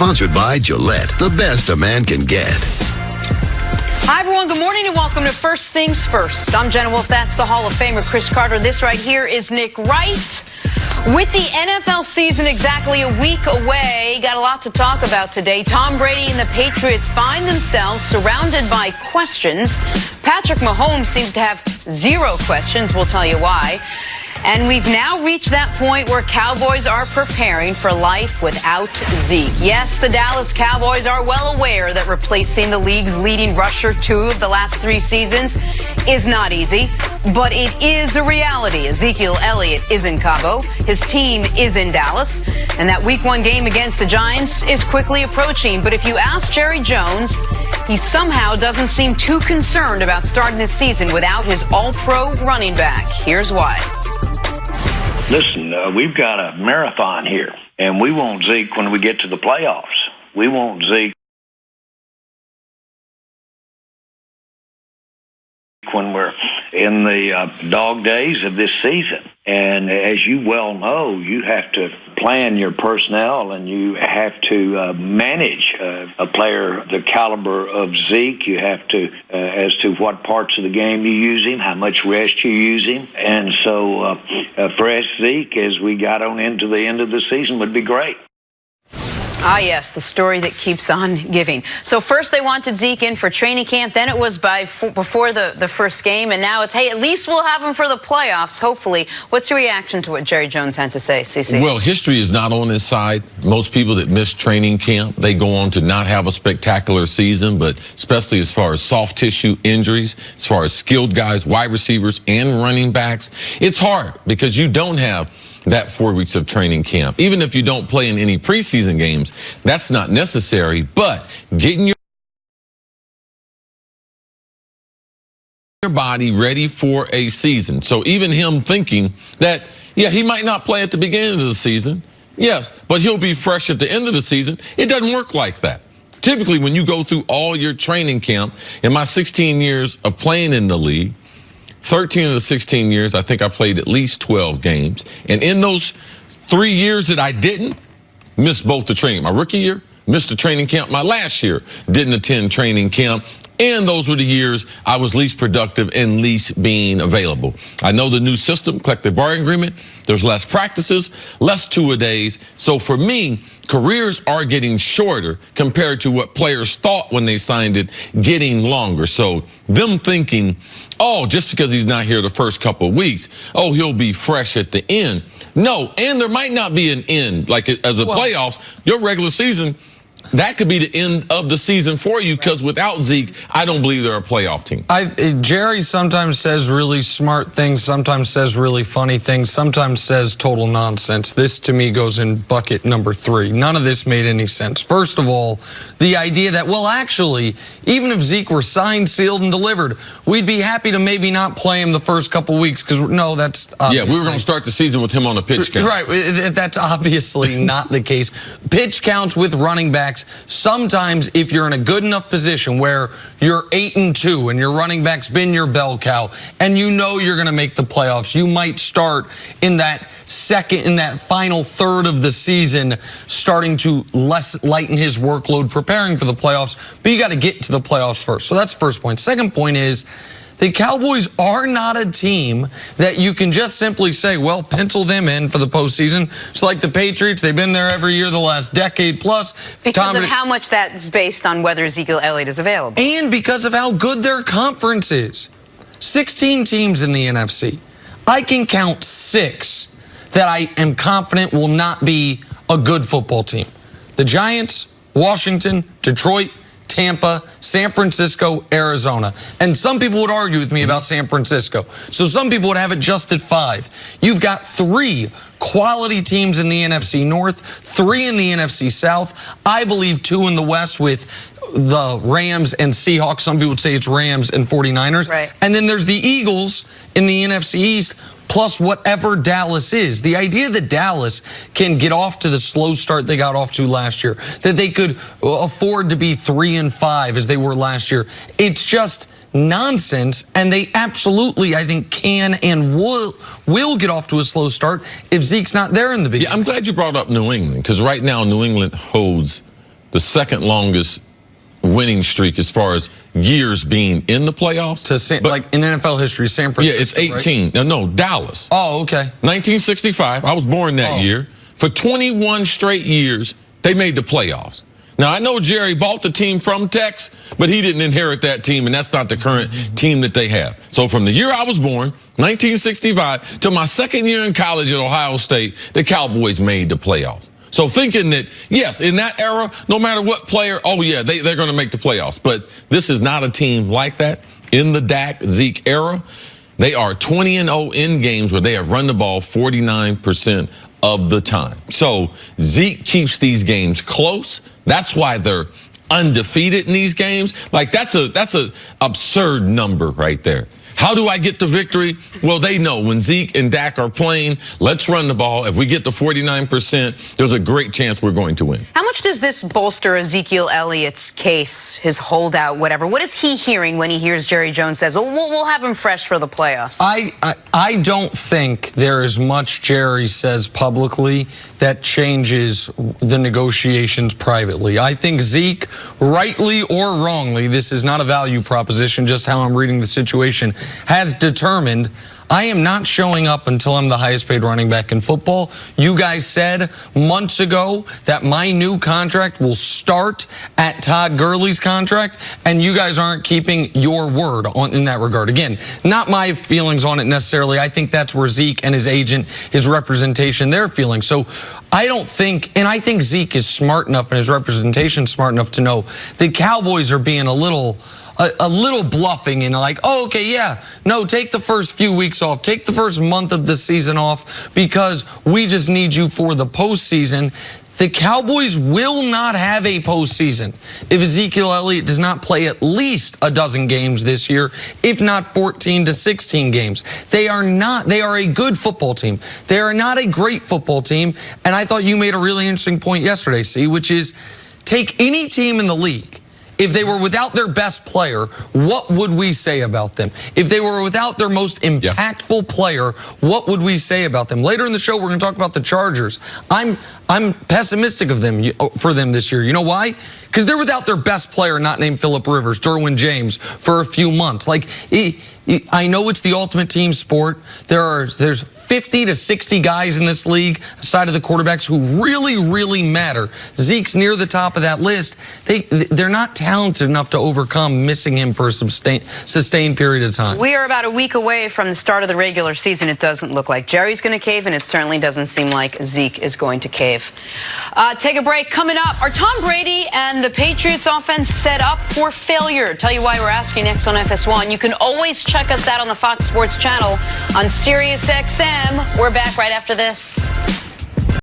Sponsored by Gillette, the best a man can get. Hi, everyone. Good morning and welcome to First Things First. I'm Jenna Wolf. That's the Hall of Famer Chris Carter. This right here is Nick Wright. With the NFL season exactly a week away, got a lot to talk about today. Tom Brady and the Patriots find themselves surrounded by questions. Patrick Mahomes seems to have zero questions. We'll tell you why. And we've now reached that point where Cowboys are preparing for life without Zeke. Yes, the Dallas Cowboys are well aware that replacing the league's leading rusher 2 of the last 3 seasons is not easy, but it is a reality. Ezekiel Elliott is in Cabo, his team is in Dallas, and that Week 1 game against the Giants is quickly approaching. But if you ask Jerry Jones, he somehow doesn't seem too concerned about starting this season without his all-pro running back. Here's why. Listen, we've got a marathon here, and we want Zeke when we get to the playoffs. We want Zeke when we're in the dog days of this season. And as you well know, you have to plan your personnel and you have to manage a player the caliber of Zeke. You have to, as to what parts of the game you use him, how much rest you use him. And so fresh Zeke, as we got on into the end of the season, would be great. Ah, yes, the story that keeps on giving. So first they wanted Zeke in for training camp, then it was before the first game, and now it's, hey, at least we'll have him for the playoffs, hopefully. What's your reaction to what Jerry Jones had to say, CC? Well, history is not on his side. Most people that miss training camp, they go on to not have a spectacular season, but especially as far as soft tissue injuries, as far as skilled guys, wide receivers, and running backs, it's hard because you don't have that 4 weeks of training camp. Even if you don't play in any preseason games, that's not necessary, but getting your body ready for a season. So even him thinking that, yeah, he might not play at the beginning of the season, yes, but he'll be fresh at the end of the season, it doesn't work like that. Typically, when you go through all your training camp, in my 16 years of playing in the league, 13 of the 16 years, I think I played at least 12 games. And in those 3 years that I didn't, missed both the training. My rookie year, missed the training camp. My last year, didn't attend training camp. And those were the years I was least productive and least being available. I know the new system, collective bargaining agreement, there's less practices, less two-a-days. So for me, careers are getting shorter compared to what players thought when they signed it, getting longer. So them thinking, oh, just because he's not here the first couple of weeks, oh, he'll be fresh at the end. No, and there might not be an end. Like as a playoffs, your regular season, that could be the end of the season for you because without Zeke, I don't believe they're a playoff team. Jerry sometimes says really smart things, sometimes says really funny things, sometimes says total nonsense. This, to me, goes in bucket number 3. None of this made any sense. First of all, the idea that, well, actually, even if Zeke were signed, sealed, and delivered, we'd be happy to maybe not play him the first couple weeks because, no, that's obviously... Yeah, we were going to start the season with him on a pitch count. Right, that's obviously not the case. Pitch counts with running backs. Sometimes if you're in a good enough position where you're 8-2 and your running back's been your bell cow and you know you're going to make the playoffs, you might start in that final third of the season starting to lighten his workload preparing for the playoffs, but you got to get to the playoffs first. So that's first point. Second point is the Cowboys are not a team that you can just simply say, well, pencil them in for the postseason. It's like the Patriots. They've been there every year the last decade plus. Because of how much that's based on whether Ezekiel Elliott is available. And because of how good their conference is. 16 teams in the NFC. I can count 6 that I am confident will not be a good football team. The Giants, Washington, Detroit, Tampa, San Francisco, Arizona. And some people would argue with me about San Francisco. So some people would have it just at 5. You've got 3 quality teams in the NFC North, 3 in the NFC South. I believe 2 in the West with the Rams and Seahawks. Some people would say it's Rams and 49ers. Right. And then there's the Eagles in the NFC East, plus whatever Dallas is. The idea that Dallas can get off to the slow start they got off to last year, that they could afford to be 3-5 as they were last year, it's just nonsense, and they absolutely, I think, can and will get off to a slow start if Zeke's not there in the beginning. Yeah, I'm glad you brought up New England, because right now New England holds the second longest winning streak as far as years being in the playoffs. Like in NFL history, San Francisco. Yeah, it's 18. Right? No, Dallas. Oh, okay. 1965. I was born that year. For 21 straight years, they made the playoffs. Now, I know Jerry bought the team from Tex, but he didn't inherit that team, and that's not the current team that they have. So from the year I was born, 1965, to my second year in college at Ohio State, the Cowboys made the playoffs. So thinking that, yes, in that era, no matter what player, oh, yeah, they're going to make the playoffs. But this is not a team like that. In the Dak, Zeke era, they are 20-0 in games where they have run the ball 49% of the time. So Zeke keeps these games close. That's why they're undefeated in these games. Like, that's a absurd number right there. How do I get the victory? Well, they know when Zeke and Dak are playing, let's run the ball. If we get to 49%, there's a great chance we're going to win. How much does this bolster Ezekiel Elliott's case, his holdout, whatever? What is he hearing when he hears Jerry Jones says, well, we'll have him fresh for the playoffs? I don't think there is much Jerry says publicly that changes the negotiations privately. I think Zeke, rightly or wrongly, this is not a value proposition, just how I'm reading the situation, has determined I am not showing up until I'm the highest paid running back in football. You guys said months ago that my new contract will start at Todd Gurley's contract, and you guys aren't keeping your word in that regard. Again, not my feelings on it necessarily. I think that's where Zeke and his agent, his representation, their feelings. So I don't think, and I think Zeke is smart enough and his representation smart enough to know the Cowboys are being a little bluffing and like, oh, okay, yeah, no, take the first few weeks off, take the first month of the season off because we just need you for the postseason. The Cowboys will not have a postseason if Ezekiel Elliott does not play at least a dozen games this year, if not 14 to 16 games. They are a good football team. They are not a great football team. And I thought you made a really interesting point yesterday, C, which is take any team in the league. If they were without their best player, what would we say about them? If they were without their most impactful player, what would we say about them? Later in the show, we're going to talk about the Chargers. I'm pessimistic for them this year. You know why? Because they're without their best player, not named Phillip Rivers, Derwin James, for a few months. Like, I know it's the ultimate team sport. There's 50 to 60 guys in this league, aside of the quarterbacks, who really, really matter. Zeke's near the top of that list. They're not talented enough to overcome missing him for a sustained period of time. We are about a week away from the start of the regular season. It doesn't look like Jerry's going to cave, and it certainly doesn't seem like Zeke is going to cave. Take a break. Coming up, are Tom Brady and the Patriots offense set up for failure? Tell you why we're asking next on FS1. You can always check us out on the Fox Sports channel on Sirius XM. We're back right after this.